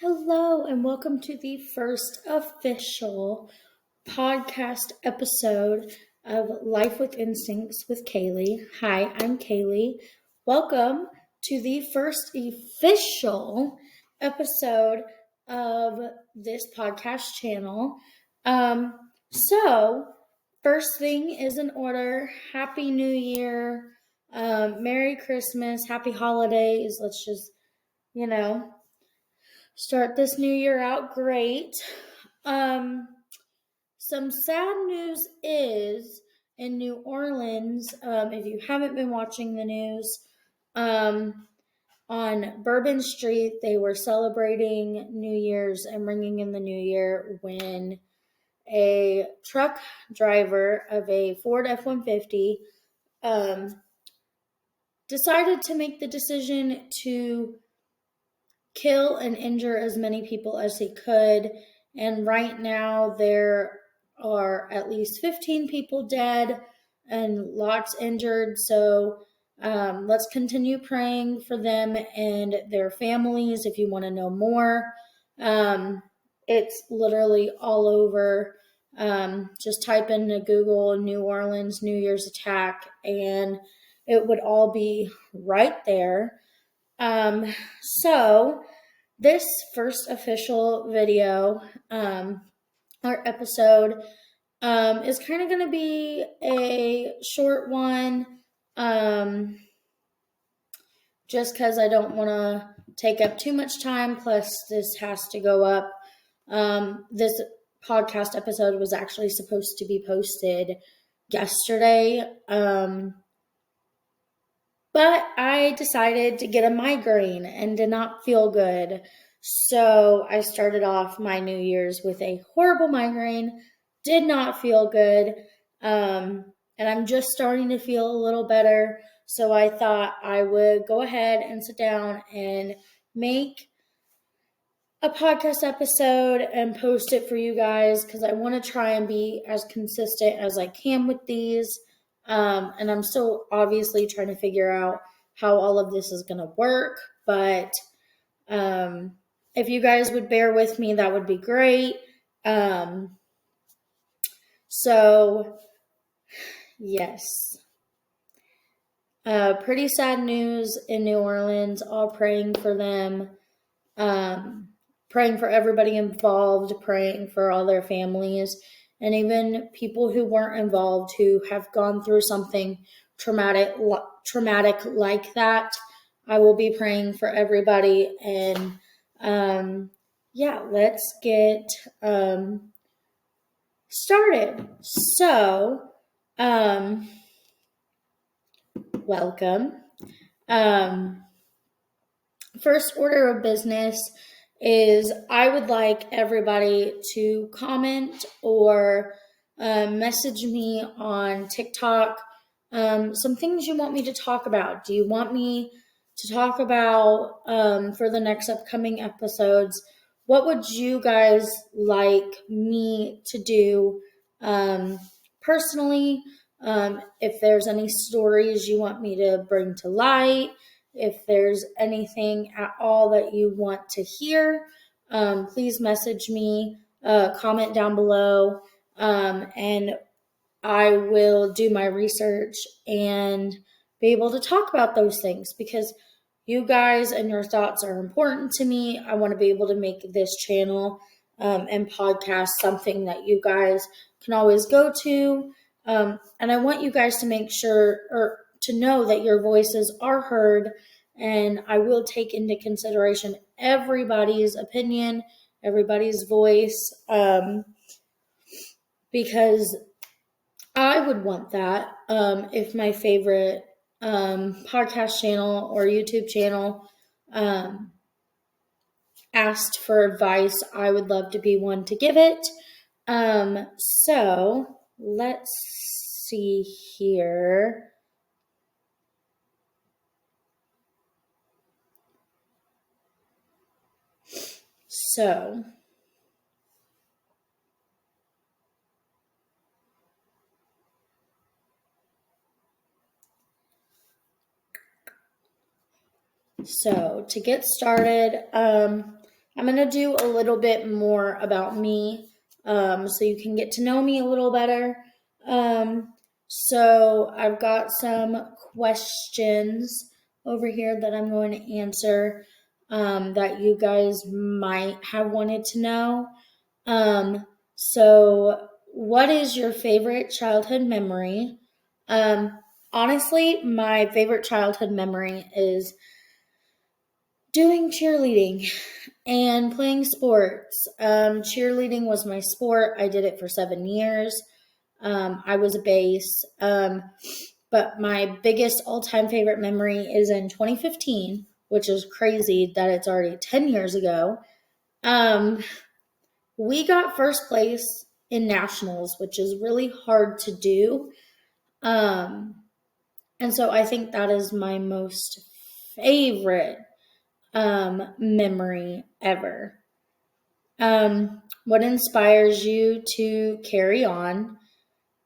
Hello, and welcome to the first official podcast episode of Life with Instincts with Kaylee. Hi, I'm Kaylee. Welcome to the first official episode of this podcast channel. First thing is in order. Happy New Year, Merry Christmas, Happy Holidays. Let's just, start this new year out great. Some sad news is in New Orleans, if you haven't been watching the news, on Bourbon Street, they were celebrating New Year's and ringing in the new year when a truck driver of a Ford F-150 decided to make the decision to kill and injure as many people as he could. And right now there are at least 15 people dead and lots injured. So let's continue praying for them and their families. If you want to know more, it's literally all over. Just type into Google New Orleans New Year's attack and it would all be right there. So this first official video, or episode, is kind of going to be a short one, just because I don't want to take up too much time. Plus, this has to go up. This podcast episode was actually supposed to be posted yesterday, but I decided to get a migraine and did not feel good. So I started off my New Year's with a horrible migraine, did not feel good. And I'm just starting to feel a little better. So I thought I would go ahead and sit down and make a podcast episode and post it for you guys because I want to try and be as consistent as I can with these. And I'm still obviously trying to figure out how all of this is going to work. But if you guys would bear with me, that would be great. So, yes. Pretty sad news in New Orleans. All praying for them. Praying for everybody involved. Praying for all their families. And even people who weren't involved who have gone through something traumatic like that. I will be praying for everybody. And let's get started. So, welcome. First order of business is I would like everybody to comment or message me on TikTok some things you want me to talk about. Do you want me to talk about for the next upcoming episodes? What would you guys like me to do personally? If there's any stories you want me to bring to light, if there's anything at all that you want to hear, please message me, comment down below, and I will do my research and be able to talk about those things because you guys and your thoughts are important to me. I want to be able to make this channel and podcast something that you guys can always go to. And I want you guys to make sure or to know that your voices are heard, and I will take into consideration everybody's opinion, everybody's voice, because I would want that if my favorite podcast channel or YouTube channel asked for advice. I would love to be one to give it. So let's see here. So to get started, I'm going to do a little bit more about me so you can get to know me a little better. So I've got some questions over here that I'm going to answer that you guys might have wanted to know. So what is your favorite childhood memory? Honestly, my favorite childhood memory is doing cheerleading and playing sports. Cheerleading was my sport. I did it for 7 years. I was a base. But my biggest all-time favorite memory is in 2015, which is crazy that it's already 10 years ago. We got first place in nationals, which is really hard to do. And so I think that is my most favorite memory ever. What inspires you to carry on?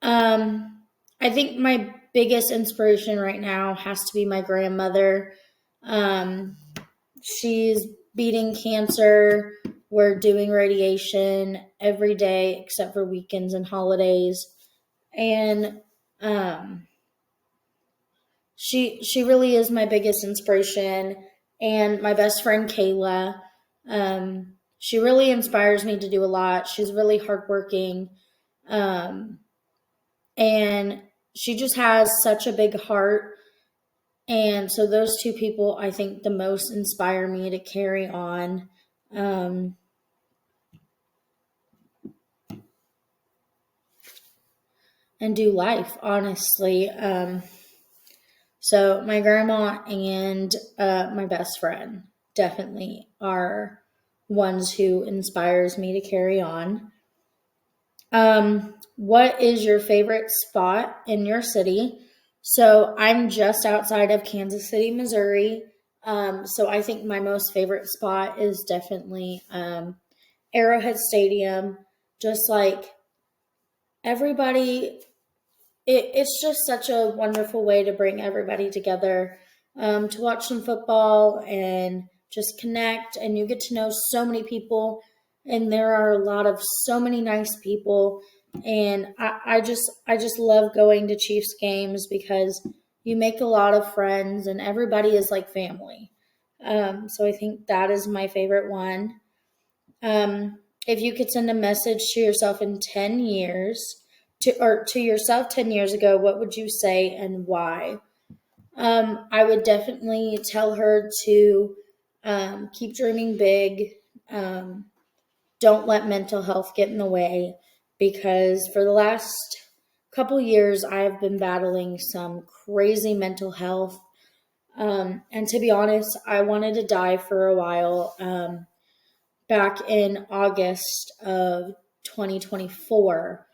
I think my biggest inspiration right now has to be my grandmother. She's beating cancer. We're doing radiation every day except for weekends and holidays. And she really is my biggest inspiration. And my best friend Kayla, she really inspires me to do a lot. She's really hardworking. And she just has such a big heart. And so those two people, I think, the most inspire me to carry on. And do life, honestly. So my grandma and my best friend definitely are ones who inspires me to carry on. What is your favorite spot in your city? So I'm just outside of Kansas City, Missouri. So I think my most favorite spot is definitely Arrowhead Stadium. Just like everybody, it's just such a wonderful way to bring everybody together to watch some football and just connect. And you get to know so many people, and there are a lot of so many nice people. And I just love going to Chiefs games because you make a lot of friends and everybody is like family. So I think that is my favorite one. If you could send a message to yourself in 10 years, to yourself 10 years ago, what would you say and why? I would definitely tell her to keep dreaming big. Don't let mental health get in the way, because for the last couple years, I have been battling some crazy mental health. And to be honest, I wanted to die for a while. Back in August of 2024,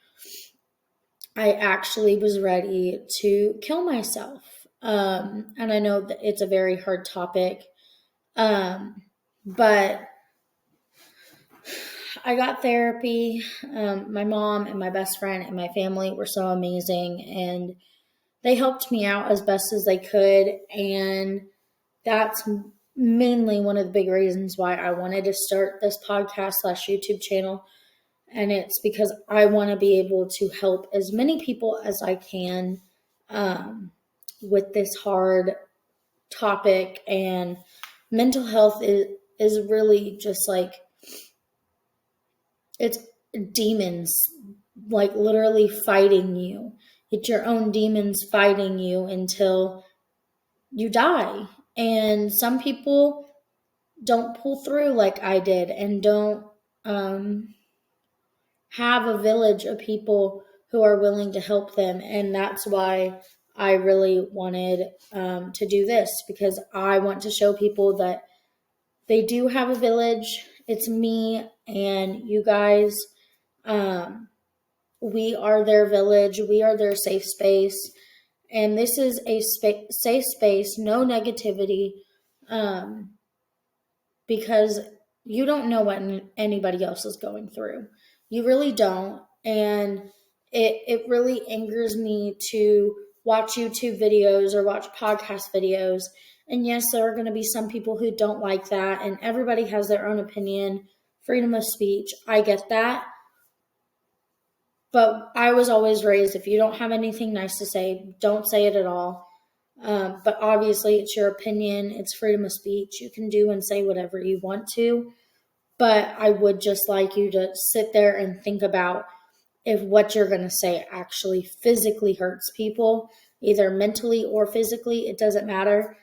I actually was ready to kill myself. And I know that it's a very hard topic. But I got therapy. My mom and my best friend and my family were so amazing, and they helped me out as best as they could. And that's mainly one of the big reasons why I wanted to start this podcast / YouTube channel. And it's because I want to be able to help as many people as I can with this hard topic. And mental health is really just like, it's demons, like literally fighting you. It's your own demons fighting you until you die. And some people don't pull through like I did, and don't have a village of people who are willing to help them. And that's why I really wanted to do this, because I want to show people that they do have a village. It's me and you guys. We are their village. We are their safe space. And this is a safe space, no negativity, because you don't know what anybody else is going through. You really don't. And it really angers me to watch YouTube videos or watch podcast videos And yes, there are going to be some people who don't like that, and everybody has their own opinion, freedom of speech. I get that. But I was always raised, if you don't have anything nice to say, don't say it at all. But obviously, it's your opinion. It's freedom of speech. You can do and say whatever you want to. But I would just like you to sit there and think about if what you're going to say actually physically hurts people, either mentally or physically. It doesn't matter.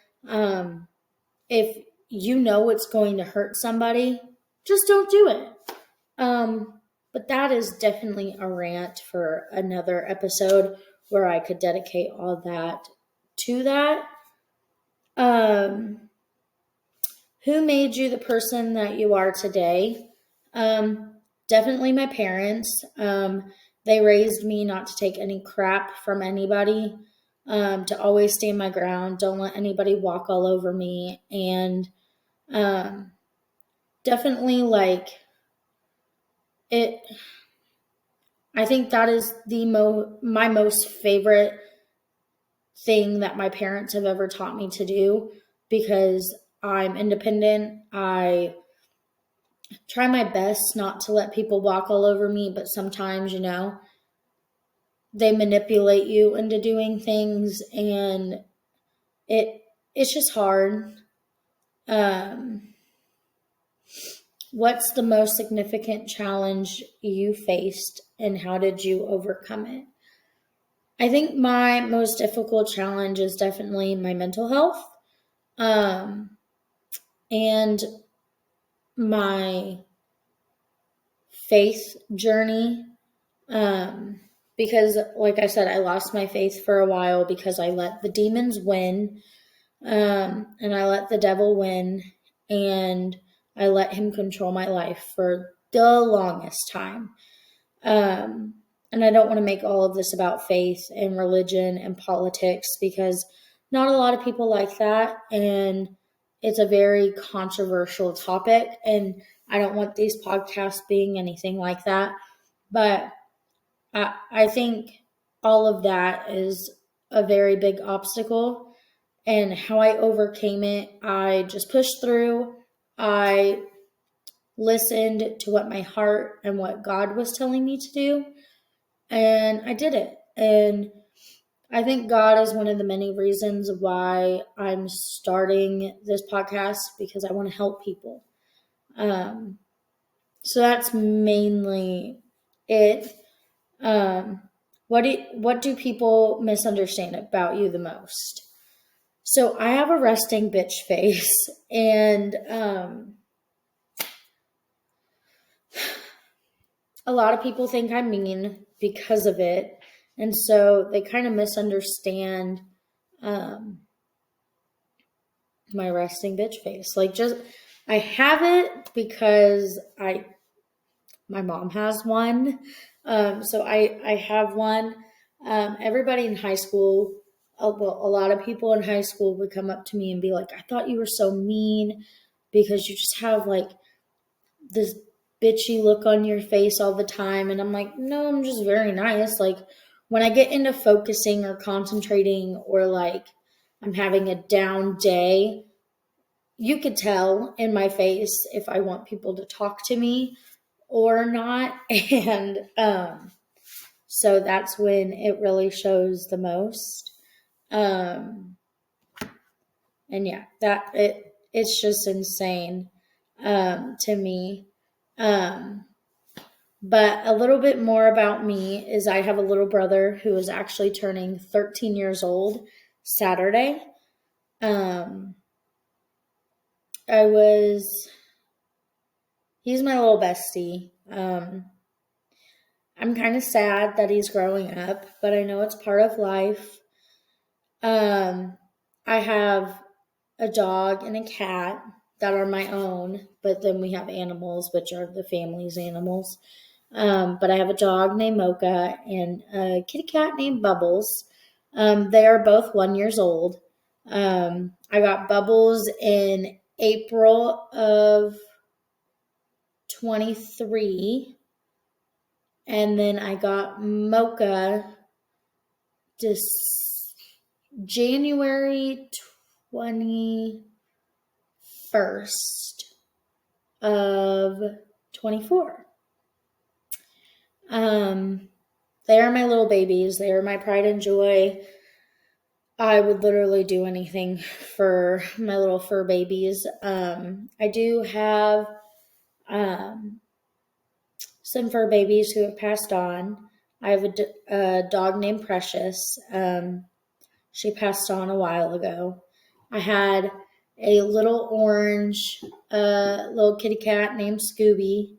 If you know it's going to hurt somebody, just don't do it. But that is definitely a rant for another episode where I could dedicate all that to that. Who made you the person that you are today? Definitely my parents. They raised me not to take any crap from anybody, to always stand my ground, don't let anybody walk all over me, and definitely like it. I think that is my most favorite thing that my parents have ever taught me to do, because I'm independent. I try my best not to let people walk all over me, but sometimes, they manipulate you into doing things, and it's just hard. What's the most significant challenge you faced, and how did you overcome it? I think my most difficult challenge is definitely my mental health, and my faith journey. Because, like I said, I lost my faith for a while because I let the demons win, and I let the devil win, and I let him control my life for the longest time. And I don't want to make all of this about faith and religion and politics, because not a lot of people like that, and it's a very controversial topic, and I don't want these podcasts being anything like that. But I think all of that is a very big obstacle, and how I overcame it, I just pushed through. I listened to what my heart and what God was telling me to do, and I did it. And I think God is one of the many reasons why I'm starting this podcast, because I want to help people. So that's mainly it. What do people misunderstand about you the most? So I have a resting bitch face, and a lot of people think I'm mean because of it, and so they kind of misunderstand my resting bitch face. Like, just I have it because my mom has one, so I have one. Everybody in high school, a lot of people in high school would come up to me and be like, "I thought you were so mean because you just have like this bitchy look on your face all the time." And I'm like, "No, I'm just very nice." Like, when I get into focusing or concentrating, or like I'm having a down day, you could tell in my face if I want people to talk to me or not. And so that's when it really shows the most. And yeah, it's just insane to me. But a little bit more about me is I have a little brother who is actually turning 13 years old Saturday. He's my little bestie. I'm kind of sad that he's growing up, but I know it's part of life. I have a dog and a cat that are my own, but then we have animals, which are the family's animals. But I have a dog named Mocha and a kitty cat named Bubbles. They are both 1 year old. I got Bubbles in April of 23, and then I got Mocha January 21st of 24. They are my little babies. They are my pride and joy. I would literally do anything for my little fur babies. I do have some fur babies who have passed on. I have a dog named Precious. She passed on a while ago. I had a little orange little kitty cat named Scooby.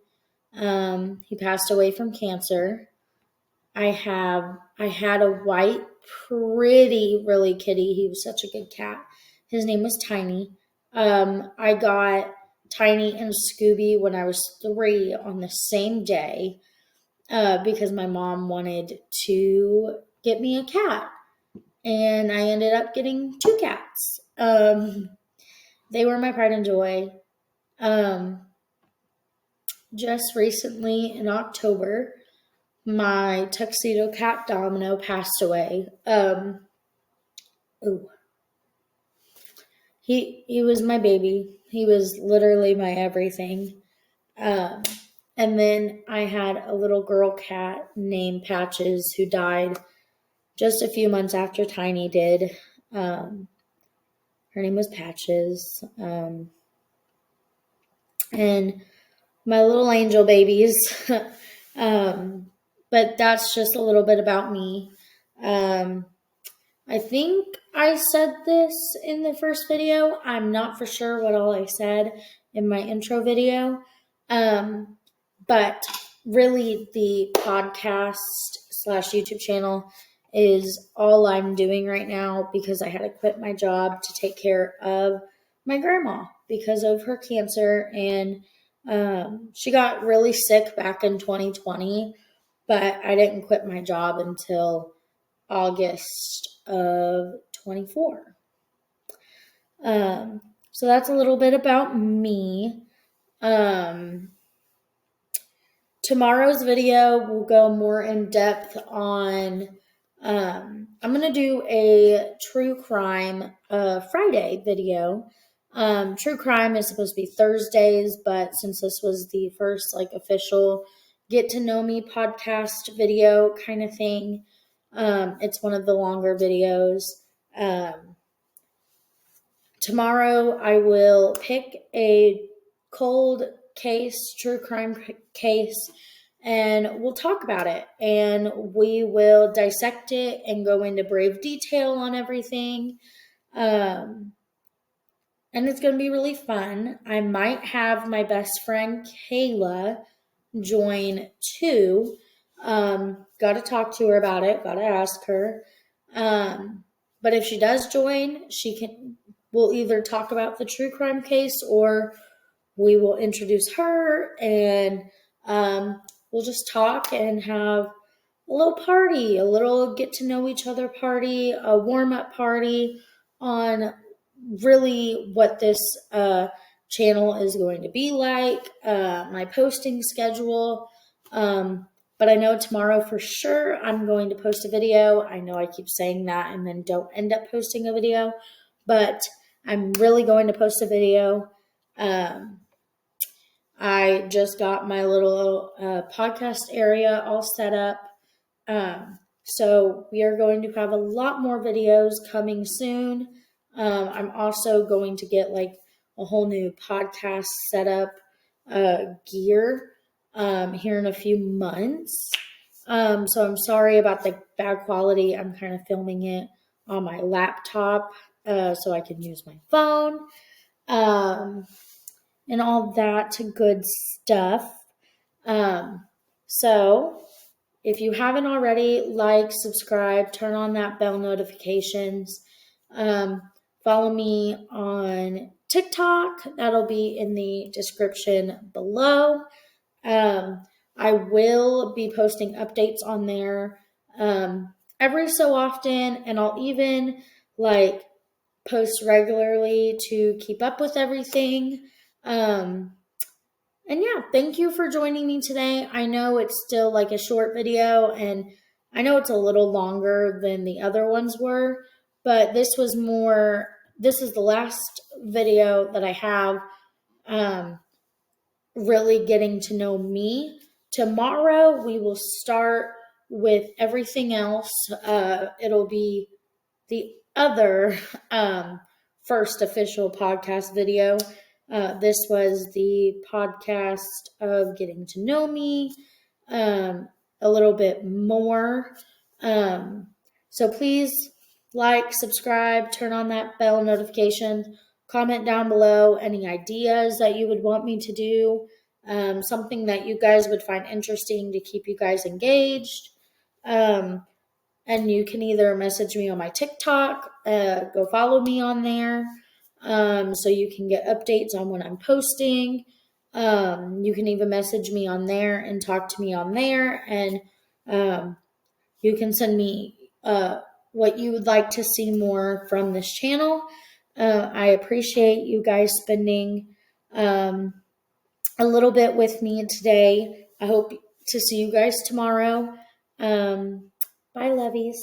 He passed away from cancer. I had a white, pretty, really kitty. He was such a good cat. His name was Tiny. I got Tiny and Scooby when I was 3 on the same day because my mom wanted to get me a cat. And I ended up getting 2 cats. They were my pride and joy. Just recently in October, my tuxedo cat Domino passed away. He was my baby. He was literally my everything. And then I had a little girl cat named Patches who died just a few months after Tiny did. Her name was Patches. And my little angel babies. But that's just a little bit about me. I think I said this in the first video. I'm not for sure what all I said in my intro video. But really the podcast / YouTube channel is all I'm doing right now because I had to quit my job to take care of my grandma because of her cancer. And she got really sick back in 2020, but I didn't quit my job until August of 24. So that's a little bit about me. Tomorrow's video will go more in depth on, I'm going to do a true crime Friday video. True crime is supposed to be Thursdays, but since this was the first official get to know me podcast video kind of thing, it's one of the longer videos. Tomorrow I will pick a cold case, true crime case, and we'll talk about it. And we will dissect it and go into brave detail on everything. And it's going to be really fun. I might have my best friend Kayla join too. Got to talk to her about it. Got to ask her. But if she does join, we'll either talk about the true crime case or we will introduce her and we'll just talk and have a little party, a little get to know each other party, a warm-up party on really what this channel is going to be like, my posting schedule. But I know tomorrow for sure I'm going to post a video. I know I keep saying that and then don't end up posting a video, but I'm really going to post a video. I just got my little podcast area all set up. So we are going to have a lot more videos coming soon. I'm also going to get a whole new podcast setup gear here in a few months. So I'm sorry about the bad quality. I'm kind of filming it on my laptop so I can use my phone and all that good stuff. So if you haven't already, subscribe, turn on that bell notifications. Follow me on TikTok. That'll be in the description below. I will be posting updates on there every so often, and I'll even post regularly to keep up with everything. And yeah, thank you for joining me today. I know it's still a short video, and I know it's a little longer than the other ones were, but this was more this is the last video that I have really getting to know me. Tomorrow we will start with everything else. It'll be the other first official podcast video. This was the podcast of getting to know me a little bit more. So please like, subscribe, turn on that bell notification, comment down below any ideas that you would want me to do, something that you guys would find interesting to keep you guys engaged. And you can either message me on my TikTok, go follow me on there, so you can get updates on when I'm posting. You can even message me on there and talk to me on there, and you can send me what you would like to see more from this channel. I appreciate you guys spending a little bit with me today. I hope to see you guys tomorrow. Bye, lovies.